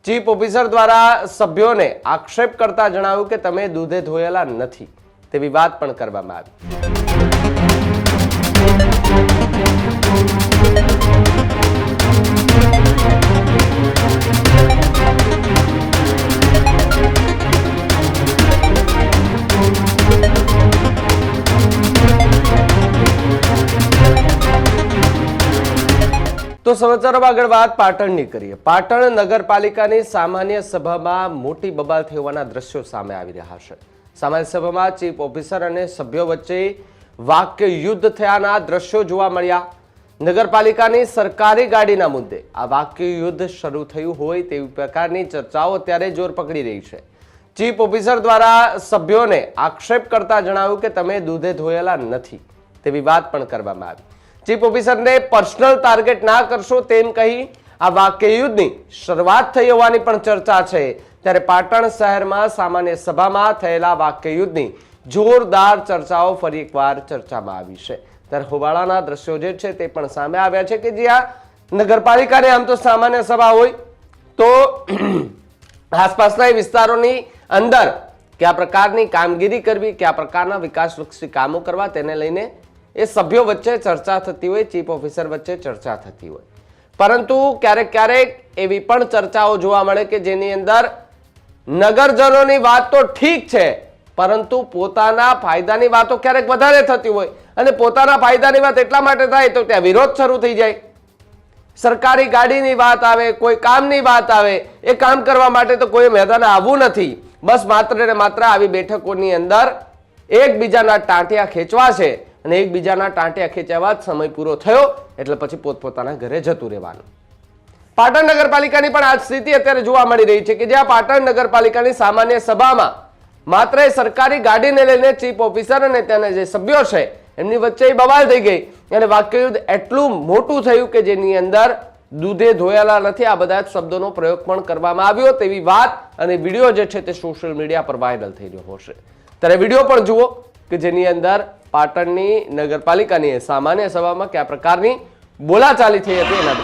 Chief officer દ્વારા સભ્યોને આક્ષેપ કરતા જણાવ્યું કે તમે દૂધે ધોયેલા નથી તેવી વાત પણ કરવામાં આવી। તો સમાચારોમાં આગળ વાત પાટણની કરીએ। પાટણ નગરપાલિકાની સામાન્ય સભામાં મોટી બબાલ થઈ હોવાના દ્રશ્યો સામે આવી રહ્યા છે। સામાન્ય સભામાં ચીફ ઓફિસર અને સભ્યો વચ્ચે વાક્ય યુદ્ધ થયાના દ્રશ્યો જોવા મળ્યા। નગરપાલિકાની સરકારી ગાડીના મુદ્દે આ વાક્ય યુદ્ધ શરૂ થયું હોય તેવી પ્રકારની ચર્ચાઓ અત્યારે જોર પકડી રહી છે। ચીફ ઓફિસર દ્વારા સભ્યોને આક્ષેપ કરતા જણાવ્યું કે તમે દૂધે ધોયેલા નથી તેવી વાત પણ કરવામાં આવી। ચીફ ઓફિસરને પર્સનલ ટાર્ગેટ ના કરશો તેમ કહી આ વાક્ય યુદ્ધની શરૂઆત થઈ હોવાની પણ ચર્ચા છે। ત્યારે પાટણ શહેરમાં સામાન્ય સભામાં થયેલા વાક્ય યુદ્ધની જોરદાર ચર્ચાઓ ફરી એકવાર ચર્ચામાં આવી છે। ત્યારે હોબાળાના દ્રશ્યો જે છે તે પણ સામે આવ્યા છે કે જ્યાં નગરપાલિકાને આમ તો સામાન્ય સભા હોય તો આસપાસના વિસ્તારોની અંદર કયા પ્રકારની કામગીરી કરવી, કયા પ્રકારના વિકાસલક્ષી કામો કરવા તેને લઈને એ સભ્યો વચ્ચે ચર્ચા થતી હોય, ચીફ ઓફિસર વચ્ચે ચર્ચા થતી હોય, પરંતુ ક્યારેક ક્યારેક એવી પણ ચર્ચાઓ જોવા મળે કે જેની અંદર નગરજનોની વાત તો ઠીક છે પરંતુ પોતાના ફાયદાની વાતો ક્યારેક વધારે થતી હોય અને પોતાના ફાયદાની વાત એટલા માટે થાય તો ત્યાં વિરોધ શરૂ થઈ જાય। સરકારી ગાડીની વાત આવે, કોઈ કામની વાત આવે, એ કામ કરવા માટે તો કોઈ મેદાને આવવું નથી, બસ માત્ર ને માત્ર આવી બેઠકોની અંદર એકબીજાના ટાંટિયા ખેંચવા છે અને એકબીજાના ટાંટિયા ખેંચ્યા સમય પૂરો થયો એટલે પછી પોતપોતાના ઘરે જતું રહેવાનું। પાટણ નગરપાલિકાની પણ આ સ્થિતિ અત્યારે જોવા મળી રહી છે કે જ્યાં પાટણ નગરપાલિકાની સામાન્ય સભામાં માત્ર સરકારી ગાડીને લઈને ચીફ ઓફિસર અને તેના જે સભ્યો છે એમની વચ્ચે બવાલ થઈ ગઈ અને વાક્યયુદ્ધ એટલું મોટું થયું કે જેની અંદર દૂધે ધોયેલા નથી આ બધા શબ્દોનો પ્રયોગ પણ કરવામાં આવ્યો તેવી વાત અને વિડીયો જે છે તે સોશિયલ મીડિયા પર વાયરલ થઈ રહ્યો હશે। ત્યારે વિડીયો પણ જુઓ કે જેની અંદર પાટણની નગરપાલિકાની સામાન્ય સભામાં કયા પ્રકારની બોલાચાલી થઈ હતી એના